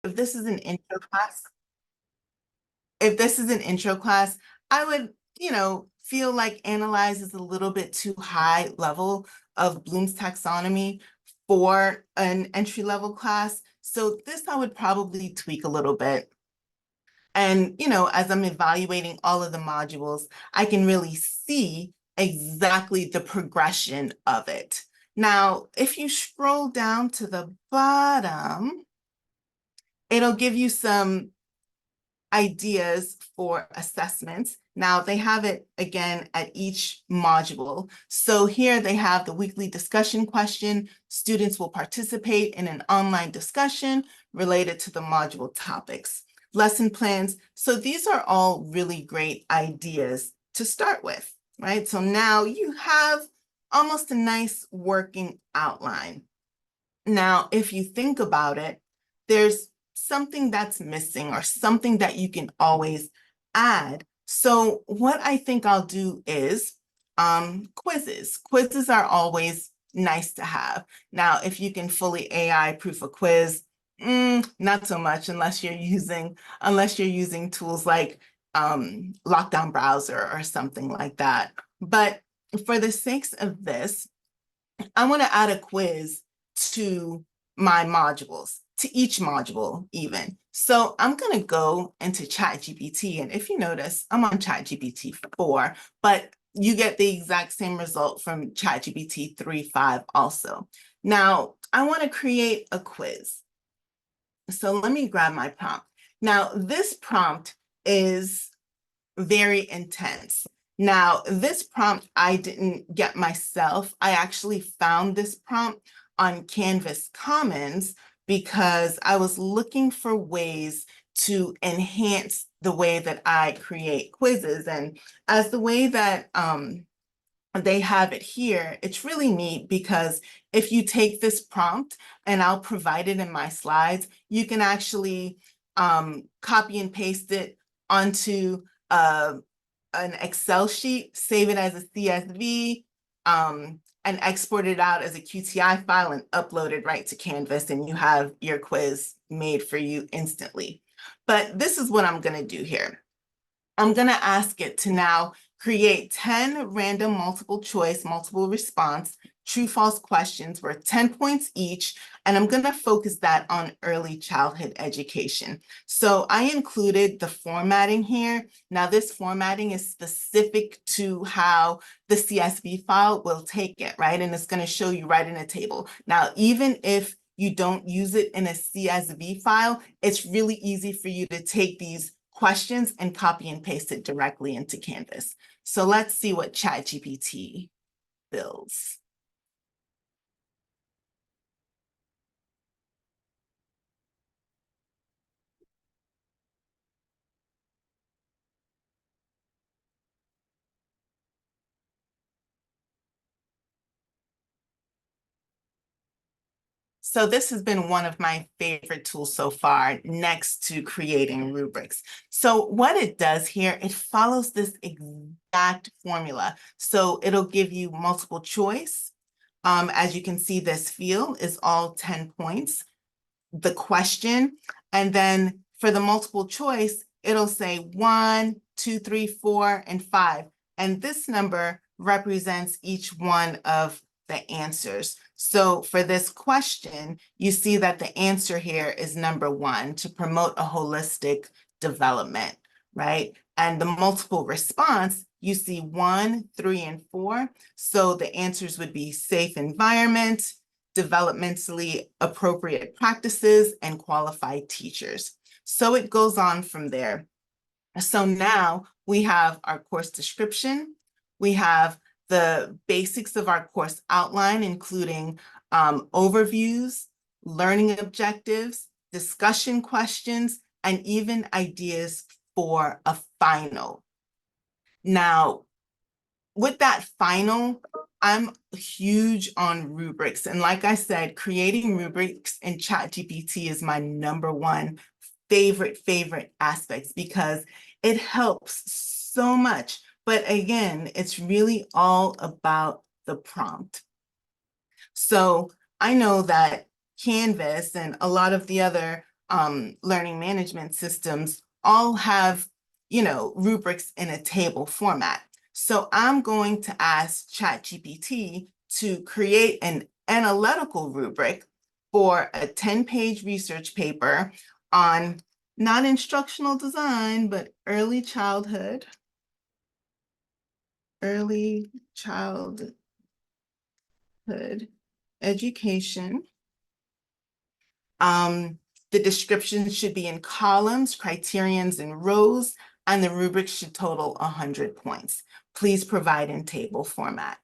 if this is an intro class, if this is an intro class, I would, feel like Analyze is a little bit too high level of Bloom's taxonomy for an entry level class. So this I would probably tweak a little bit. And, as I'm evaluating all of the modules, I can really see exactly the progression of it. Now, if you scroll down to the bottom, it'll give you some ideas for assessments. Now they have it again at each module. So here they have the weekly discussion question. Students will participate in an online discussion related to the module topics. Lesson plans. So these are all really great ideas to start with, right? So now you have almost a nice working outline. Now, if you think about it, there's something that's missing or something that you can always add. So what I think I'll do is quizzes. Quizzes are always nice to have. Now, if you can fully AI proof a quiz, not so much unless you're using tools like Lockdown Browser or something like that. But for the sakes of this, I want to add a quiz to my modules, to each module even. So I'm going to go into ChatGPT. And if you notice, I'm on ChatGPT 4, but you get the exact same result from ChatGPT 3.5 also. Now, I want to create a quiz. So let me grab my prompt. Now, this prompt is very intense. Now, this prompt I didn't get myself. I actually found this prompt on Canvas Commons because I was looking for ways to enhance the way that I create quizzes. And as the way that they have it here, it's really neat because if you take this prompt, and I'll provide it in my slides, you can actually copy and paste it onto an Excel sheet, save it as a CSV, and export it out as a QTI file and upload it right to Canvas, and you have your quiz made for you instantly. But this is what I'm going to do here. I'm going to ask it to now create 10 random multiple choice, multiple response, true false questions worth 10 points each. And I'm going to focus that on early childhood education. So I included the formatting here. Now this formatting is specific to how the CSV file will take it, right? And it's going to show you right in a table. Now, even if you don't use it in a CSV file, it's really easy for you to take these questions and copy and paste it directly into Canvas. So let's see what ChatGPT builds. So this has been one of my favorite tools so far, next to creating rubrics. So what it does here, it follows this exact formula. So it'll give you multiple choice. As you can see, this field is all 10 points, the question, and then for the multiple choice, it'll say 1, 2, 3, 4, and 5. And this number represents each one of the answers. So for this question, you see that the answer here is number 1, to promote a holistic development, right? And the multiple response, you see 1, 3, and 4. So the answers would be safe environment, developmentally appropriate practices, and qualified teachers. So it goes on from there. So now we have our course description. We have the basics of our course outline, including overviews, learning objectives, discussion questions, and even ideas for a final. Now, with that final, I'm huge on rubrics. And like I said, creating rubrics in ChatGPT is my #1 favorite aspects because it helps so much. But again, it's really all about the prompt. So I know that Canvas and a lot of the other learning management systems all have, rubrics in a table format. So I'm going to ask ChatGPT to create an analytical rubric for a 10-page research paper on not instructional design, but early childhood education. The description should be in columns, criterions in rows, and the rubric should total 100 points. Please provide in table format.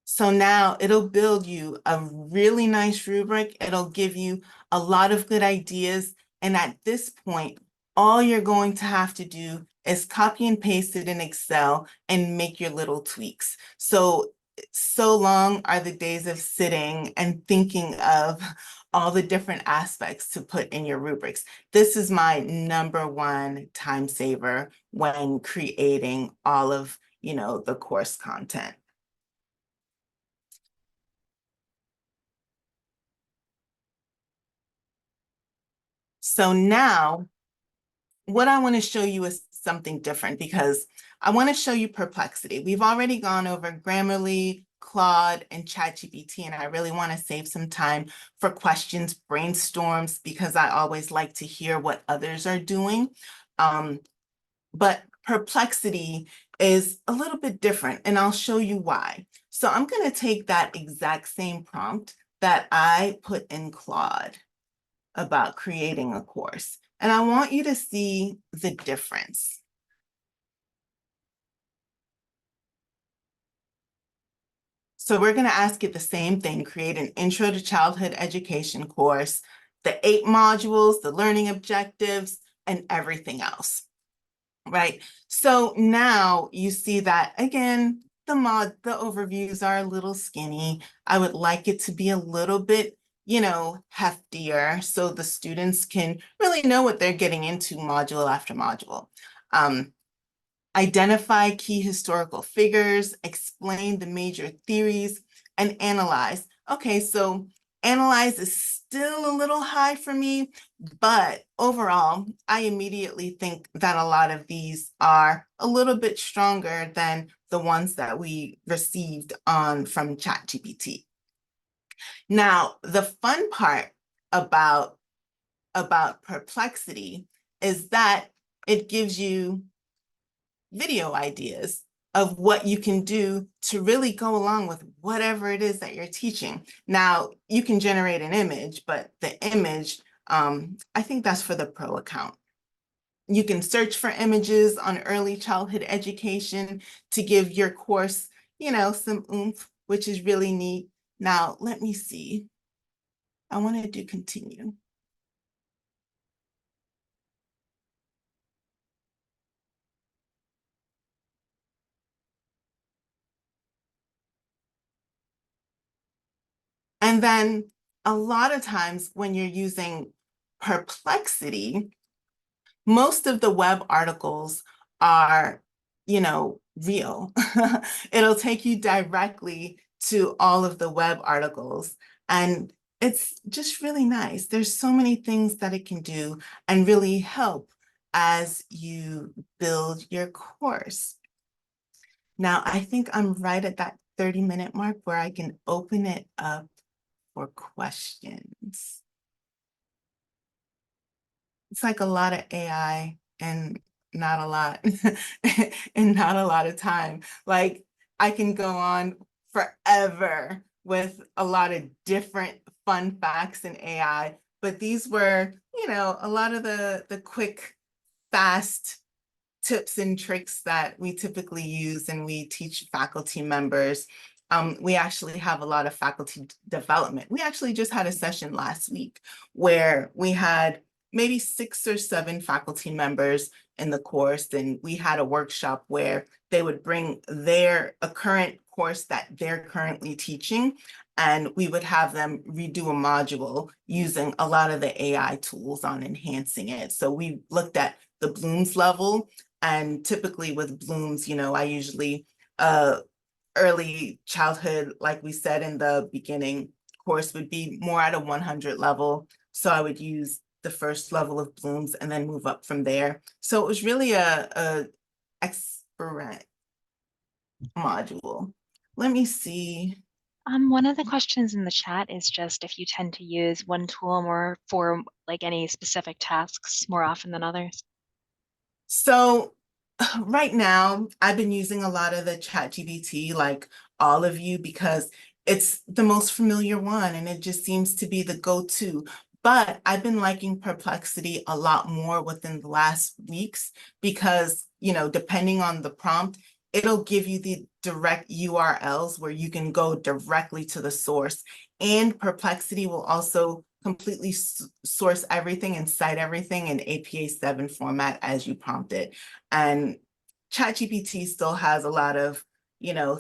So now it'll build you a really nice rubric. It'll give you a lot of good ideas. And at this point, all you're going to have to do is copy and paste it in Excel and make your little tweaks. So long are the days of sitting and thinking of all the different aspects to put in your rubrics. This is my #1 time saver when creating all of, the course content. So now what I want to show you is something different because I want to show you Perplexity. We've already gone over Grammarly, Claude, and ChatGPT, and I really want to save some time for questions, brainstorms, because I always like to hear what others are doing. But Perplexity is a little bit different, and I'll show you why. So I'm going to take that exact same prompt that I put in Claude about creating a course. And I want you to see the difference. So we're going to ask it the same thing, create an intro to childhood education course, the 8 modules, the learning objectives, and everything else, right? So now you see that, again, the overviews are a little skinny. I would like it to be a little bit heftier so the students can really know what they're getting into module after module. Identify key historical figures, explain the major theories, and analyze. Okay, so analyze is still a little high for me, but overall, I immediately think that a lot of these are a little bit stronger than the ones that we received from ChatGPT. Now, the fun part about Perplexity is that it gives you video ideas of what you can do to really go along with whatever it is that you're teaching. Now, you can generate an image, but the image, I think that's for the pro account. You can search for images on early childhood education to give your course, some oomph, which is really neat. Now, let me see. I want to do continue. And then a lot of times when you're using Perplexity, most of the web articles are, real. It'll take you directly to all of the web articles. And it's just really nice. There's so many things that it can do and really help as you build your course. Now, I think I'm right at that 30-minute mark where I can open it up for questions. It's like a lot of AI and not a lot and not a lot of time. Like I can go on forever with a lot of different fun facts in AI, but these were, a lot of the quick, fast tips and tricks that we typically use and we teach faculty members. We actually have a lot of faculty development. We actually just had a session last week where we had maybe 6 or 7 faculty members in the course, and we had a workshop where they would bring a current course that they're currently teaching, and we would have them redo a module using a lot of the AI tools on enhancing it. So we looked at the Bloom's level And typically with blooms, I usually early childhood, like we said in the beginning course, would be more at a 100 level. So I would use the first level of blooms and then move up from there. So it was really a experiment module. Let me see. One of the questions in the chat is just if you tend to use one tool more for like any specific tasks more often than others. So right now, I've been using a lot of the ChatGPT, like all of you, because it's the most familiar one and it just seems to be the go-to. But I've been liking Perplexity a lot more within the last weeks because, depending on the prompt, it'll give you the direct URLs where you can go directly to the source. And Perplexity will also completely source everything and cite everything in APA 7 format as you prompt it. And ChatGPT still has a lot of,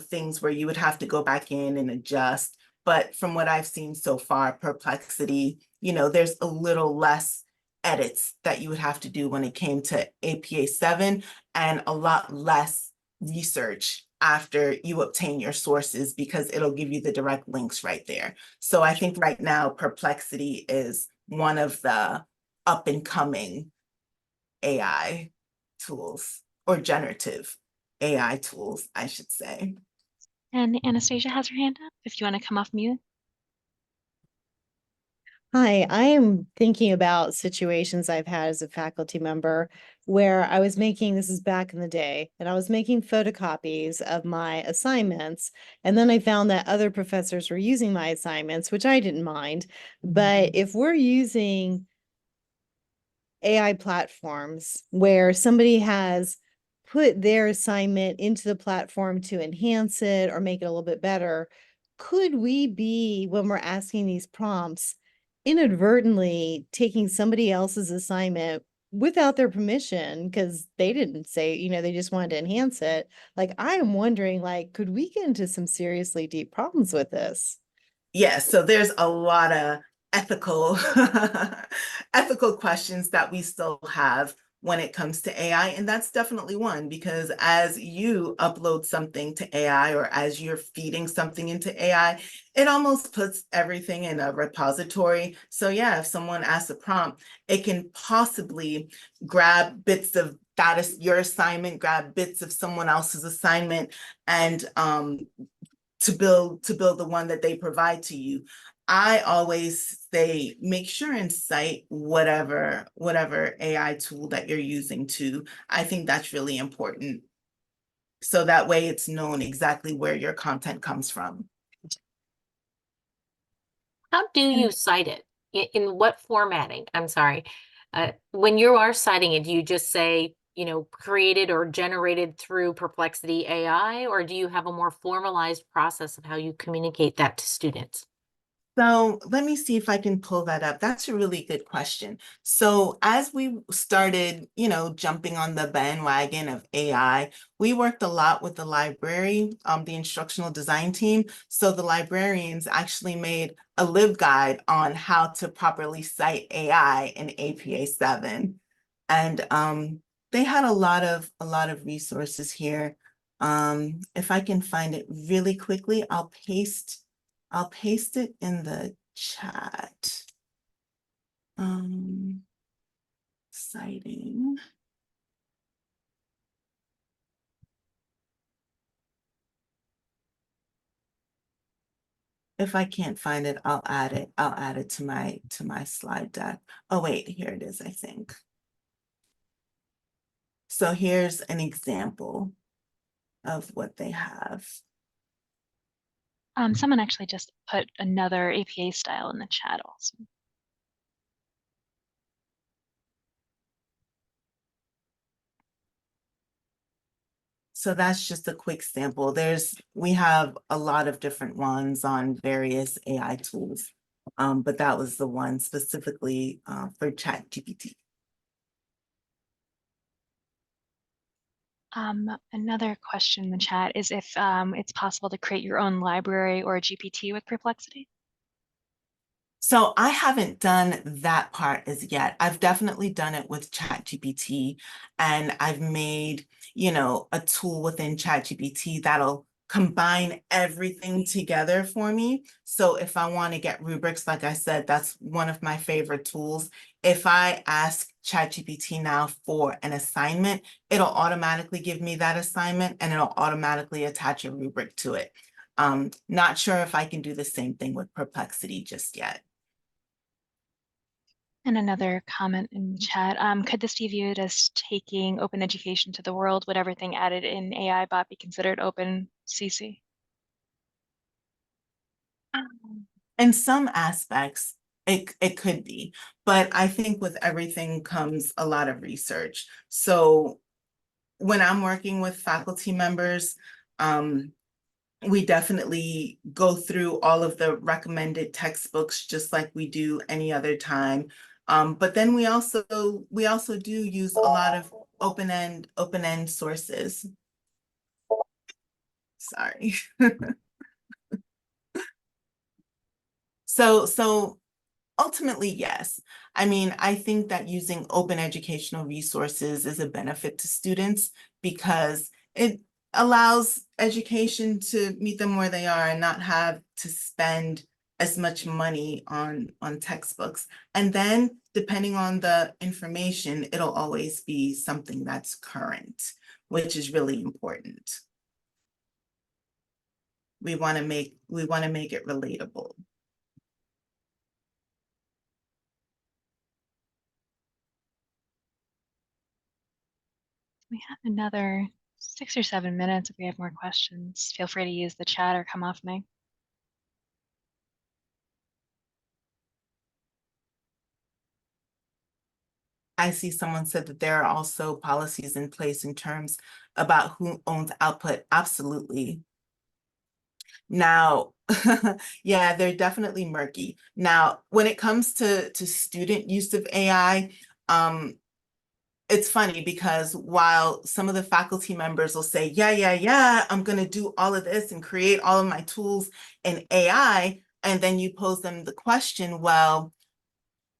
things where you would have to go back in and adjust. But from what I've seen so far, Perplexity, there's a little less edits that you would have to do when it came to APA 7 and a lot less research after you obtain your sources because it'll give you the direct links right there. So I think right now Perplexity is one of the up and coming AI tools or generative AI tools, I should say. And Anastasia has her hand up if you want to come off mute. Hi, I am thinking about situations I've had as a faculty member where I was making, this is back in the day, and I was making photocopies of my assignments. And then I found that other professors were using my assignments, which I didn't mind. But if we're using AI platforms where somebody has put their assignment into the platform to enhance it or make it a little bit better, could we be, when we're asking these prompts, inadvertently taking somebody else's assignment without their permission because they didn't say, they just wanted to enhance it? Like, I am wondering, like, could we get into some seriously deep problems with this? Yeah, so there's a lot of ethical ethical questions that we still have when it comes to AI. And that's definitely one because as you upload something to AI or as you're feeding something into AI, it almost puts everything in a repository. So yeah, if someone asks a prompt, it can possibly grab bits of that is your assignment, grab bits of someone else's assignment, and to build the one that they provide to you. I always say make sure and cite whatever AI tool that you're using to. I think that's really important. So that way it's known exactly where your content comes from. How do you cite it? In what formatting? I'm sorry. When you are citing it, do you just say, created or generated through Perplexity AI, or do you have a more formalized process of how you communicate that to students? So let me see if I can pull that up. That's a really good question. So as we started, jumping on the bandwagon of AI, we worked a lot with the library, the instructional design team. So the librarians actually made a LibGuide on how to properly cite AI in APA 7. And they had a lot of resources here. If I can find it really quickly, I'll paste it in the chat. Citing. If I can't find it, I'll add it. I'll add it to my slide deck. Oh wait, here it is, I think. So here's an example of what they have. Someone actually just put another APA style in the chat also. So that's just a quick sample. We have a lot of different ones on various AI tools, but that was the one specifically for ChatGPT. Another question in the chat is if it's possible to create your own library or a GPT with Perplexity. So I haven't done that part as yet. I've definitely done it with ChatGPT, and I've made, a tool within ChatGPT that'll combine everything together for me. So if I want to get rubrics, like I said, that's one of my favorite tools. If I ask ChatGPT now for an assignment, it'll automatically give me that assignment and it'll automatically attach a rubric to it. Not sure if I can do the same thing with Perplexity just yet. And another comment in the chat, could this be viewed as taking open education to the world? Would everything added in AI bot be considered open CC? In some aspects, it could be, but I think with everything comes a lot of research. So when I'm working with faculty members, we definitely go through all of the recommended textbooks just like we do any other time. But then we also do use a lot of open-end sources. Sorry. So ultimately, yes. I mean, I think that using open educational resources is a benefit to students because it allows education to meet them where they are and not have to spend as much money on textbooks. And then depending on the information, it'll always be something that's current, which is really important. We want to make it relatable. We have another 6 or 7 minutes if we have more questions. Feel free to use the chat or come off mic. I see someone said that there are also policies in place in terms about who owns output. Absolutely. Now, yeah, they're definitely murky. Now, when it comes to student use of AI, it's funny because while some of the faculty members will say, yeah, I'm going to do all of this and create all of my tools in AI, and then you pose them the question, well,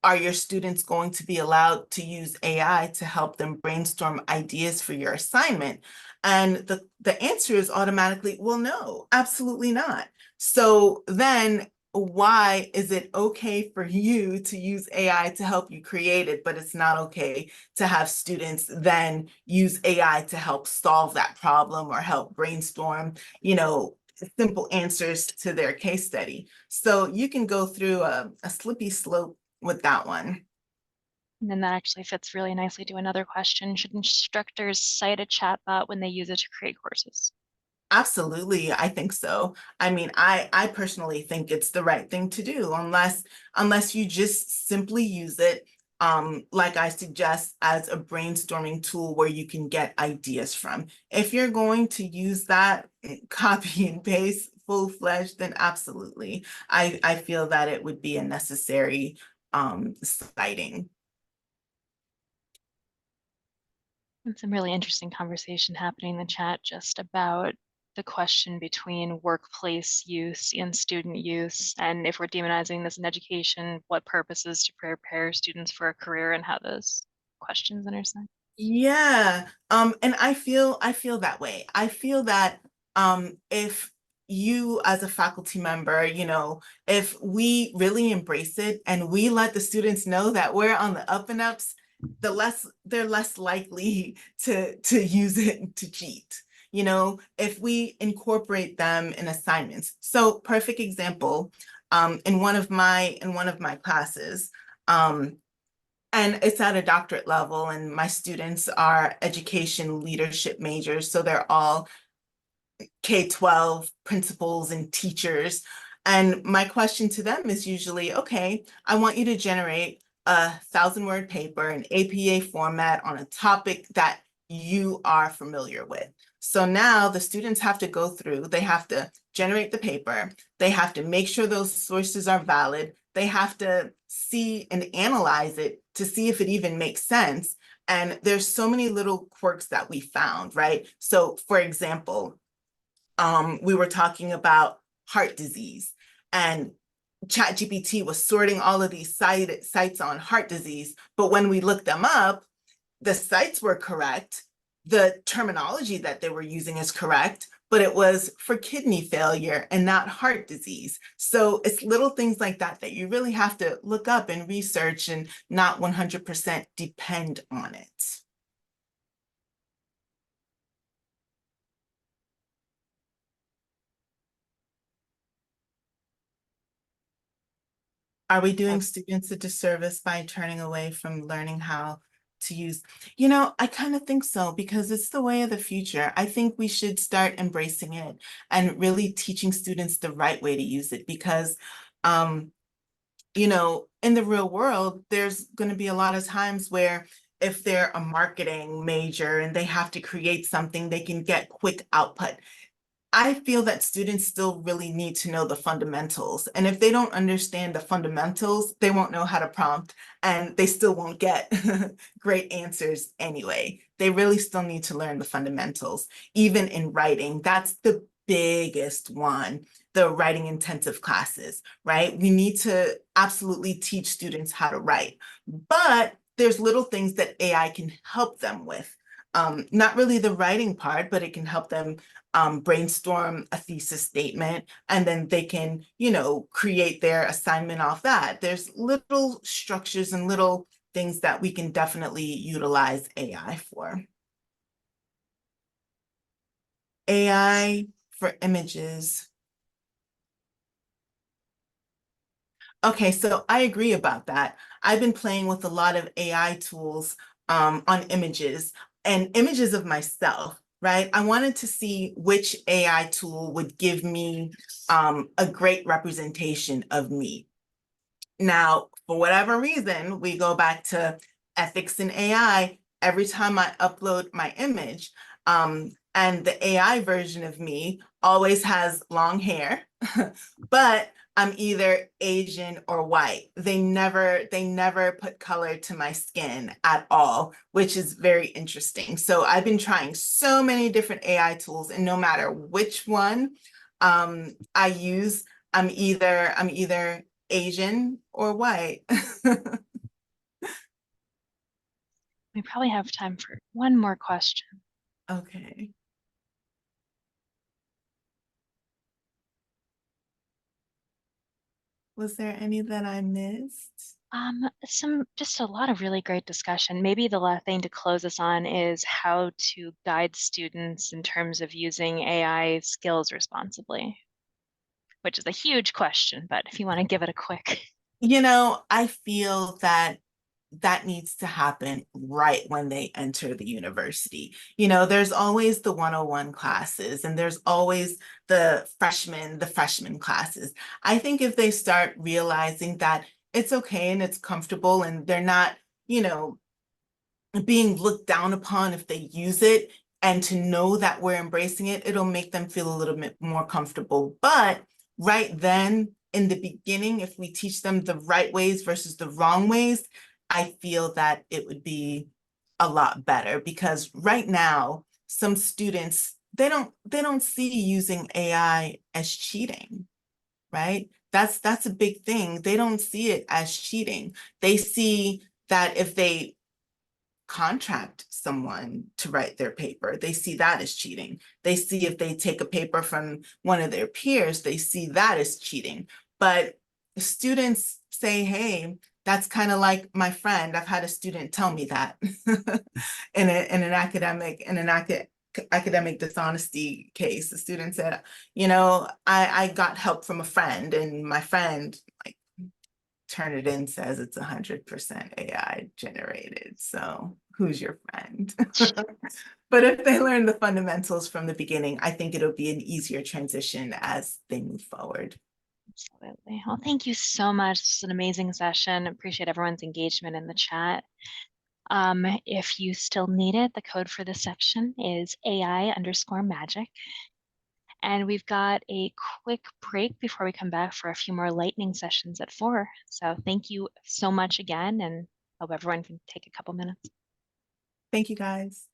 are your students going to be allowed to use AI to help them brainstorm ideas for your assignment? And the answer is automatically, well, no, absolutely not. So then why is it okay for you to use AI to help you create it, but it's not okay to have students then use AI to help solve that problem or help brainstorm, simple answers to their case study? So you can go through a slippy slope with that one. And then that actually fits really nicely to another question. Should instructors cite a chatbot when they use it to create courses? Absolutely, I think so. I mean, I personally think it's the right thing to do unless you just simply use it, like I suggest, as a brainstorming tool where you can get ideas from. If you're going to use that, copy and paste full-fledged, then absolutely. I feel that it would be a necessary citing. And some really interesting conversation happening in the chat just about the question between workplace use and student use, and if we're demonizing this in education, what purposes to prepare students for a career and how those questions intersect. Yeah, and I feel that way. I feel that if you as a faculty member, if we really embrace it and we let the students know that we're on the up and ups, they're less likely to use it to cheat. If we incorporate them in assignments. So perfect example, in one of my classes, and it's at a doctorate level, and my students are education leadership majors, so they're all K-12 principals and teachers. And my question to them is usually, okay, I want you to generate a 1,000-word paper in APA format on a topic that you are familiar with. So now the students have to go through, they have to generate the paper, they have to make sure those sources are valid, they have to see and analyze it to see if it even makes sense. And there's so many little quirks that we found, right? So for example, we were talking about heart disease, and ChatGPT was sorting all of these sites on heart disease, but when we looked them up, the sites were correct. The terminology that they were using is correct, but it was for kidney failure and not heart disease. So it's little things like that that you really have to look up and research and not 100% depend on it. Are we doing students a disservice by turning away from learning how to use? I kind of think so, because it's the way of the future. I think we should start embracing it and really teaching students the right way to use it, because in the real world, there's going to be a lot of times where if they're a marketing major and they have to create something, they can get quick output. I feel that students still really need to know the fundamentals. And if they don't understand the fundamentals, they won't know how to prompt, and they still won't get great answers anyway. They really still need to learn the fundamentals, even in writing. That's the biggest one, the writing intensive classes, right? We need to absolutely teach students how to write, but there's little things that AI can help them with. Not really the writing part, but it can help them brainstorm a thesis statement, and then they can, create their assignment off that. There's little structures and little things that we can definitely utilize AI for. AI for images. Okay, so I agree about that. I've been playing with a lot of AI tools on images and images of myself, right? I wanted to see which AI tool would give me a great representation of me. Now, for whatever reason, we go back to ethics in AI every time I upload my image. And the AI version of me always has long hair, but I'm either Asian or white. They never put color to my skin at all, which is very interesting. So I've been trying so many different AI tools, and no matter which one I use, I'm either Asian or white. We probably have time for one more question. Okay. Was there any that I missed? Just a lot of really great discussion. Maybe the last thing to close us on is how to guide students in terms of using AI skills responsibly, which is a huge question, but if you want to give it a quick. I feel that needs to happen right when they enter the university. There's always the 101 classes, and there's always the freshman classes. I think if they start realizing that it's okay and it's comfortable, and they're not, being looked down upon if they use it, and to know that we're embracing it, it'll make them feel a little bit more comfortable. But right then, in the beginning, if we teach them the right ways versus the wrong ways, I feel that it would be a lot better, because right now, some students, they don't see using AI as cheating, right? That's a big thing. They don't see it as cheating. They see that if they contract someone to write their paper, they see that as cheating. They see if they take a paper from one of their peers, they see that as cheating. But students say, hey, that's kind of like my friend. I've had a student tell me that in an academic dishonesty case. The student said, I got help from a friend, and my friend like turn it in says it's 100% AI generated. So who's your friend? But if they learn the fundamentals from the beginning, I think it'll be an easier transition as they move forward. Absolutely. Well, thank you so much. This is an amazing session. Appreciate everyone's engagement in the chat. If you still need it, the code for this section is AI_magic. And we've got a quick break before we come back for a few more lightning sessions at 4. So thank you so much again, and hope everyone can take a couple minutes. Thank you, guys.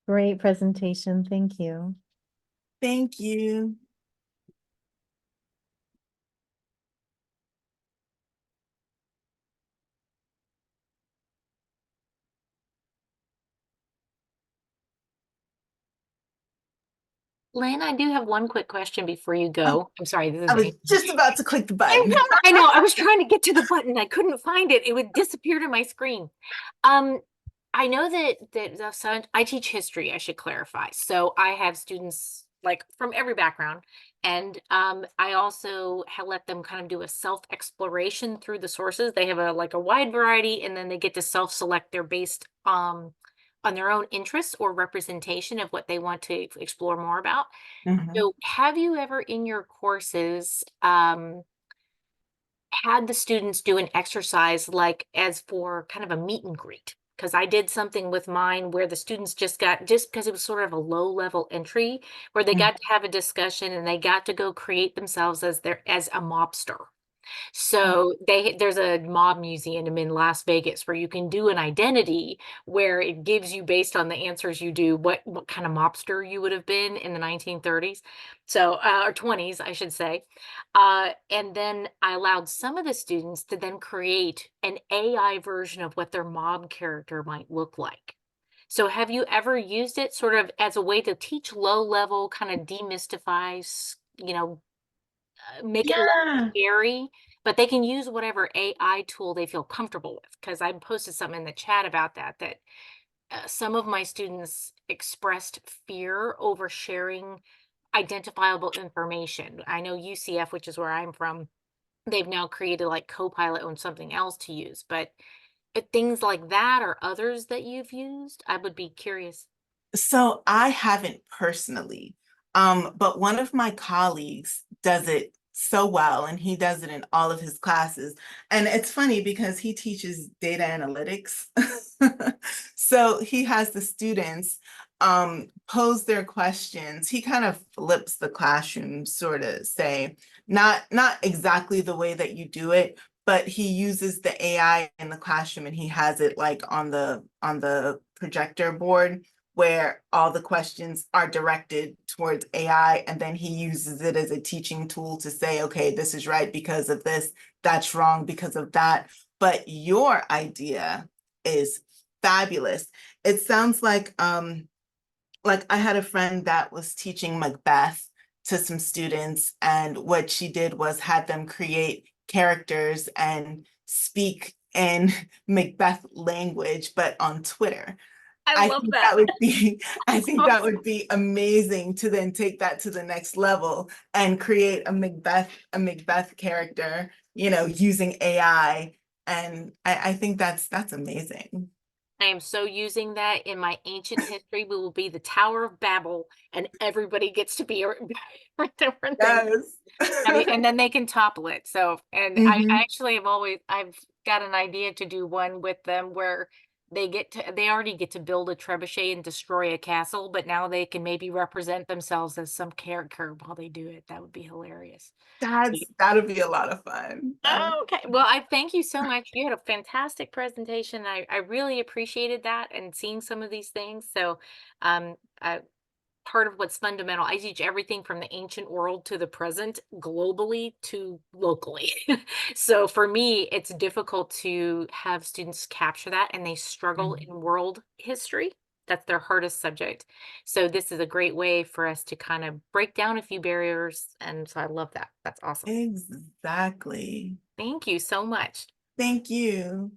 Great presentation. Thank you. Thank you. Lynn, I do have one quick question before you go. I'm sorry, this is I was Amy. just about to click the button. I know, I was trying to get to the button. I couldn't find it. It would disappear to my screen. I know I teach history, I should clarify. So I have students like from every background. And I also let them kind of do a self-exploration through the sources. They have a wide variety, and then they get to self-select. They're based on their own interests or representation of what they want to explore more about. Mhm. So have you ever in your courses had the students do an exercise like as for kind of a meet and greet? Because I did something with mine where the students just because it was sort of a low level entry where they got to have a discussion and they got to go create themselves as a mobster. So there's a mob museum in Las Vegas where you can do an identity where it gives you based on the answers you do what kind of mobster you would have been in the 1930s. So or 20s, I should say. And then I allowed some of the students to then create an AI version of what their mob character might look like. So have you ever used it sort of as a way to teach low level, kind of demystify, make it less Yeah. scary, but they can use whatever AI tool they feel comfortable with. Because I posted something in the chat about that some of my students expressed fear over sharing identifiable information. I know UCF, which is where I'm from, they've now created like Copilot on something else to use, but things like that or others that you've used, I would be curious. So I haven't personally, but one of my colleagues does it so well, and he does it in all of his classes. And it's funny because he teaches data analytics. So he has the students pose their questions. He kind of flips the classroom, sort of say, not exactly the way that you do it, but he uses the AI in the classroom and he has it like on the projector board where all the questions are directed towards AI, and then he uses it as a teaching tool to say, okay, this is right because of this, that's wrong because of that. But your idea is fabulous. It sounds like I had a friend that was teaching Macbeth to some students, and what she did was had them create characters and speak in Macbeth language, but on Twitter. I I love think that. that would be, I think that Awesome. would be amazing to then take that to the next level and create a Macbeth character, using AI. And I think that's amazing. I am so using that in my ancient history. We will be the Tower of Babel, and everybody gets to be a different thing. Yes. I mean, and then they can topple it. So, and I Mhm. actually I've got an idea to do one with them where they already get to build a trebuchet and destroy a castle, but now they can maybe represent themselves as some character while they do it. That would be hilarious. That'll be a lot of fun. Oh, okay. Well, I thank you so much. You had a fantastic presentation. I really appreciated that and seeing some of these things. So, um, uh, part of what's fundamental, I teach everything from the ancient world to the present, globally to locally. So for me, it's difficult to have students capture that, and they struggle Mhm. in world history. That's their hardest subject. So this is a great way for us to kind of break down a few barriers. And so I love that. That's awesome. Exactly. Thank you so much. Thank you.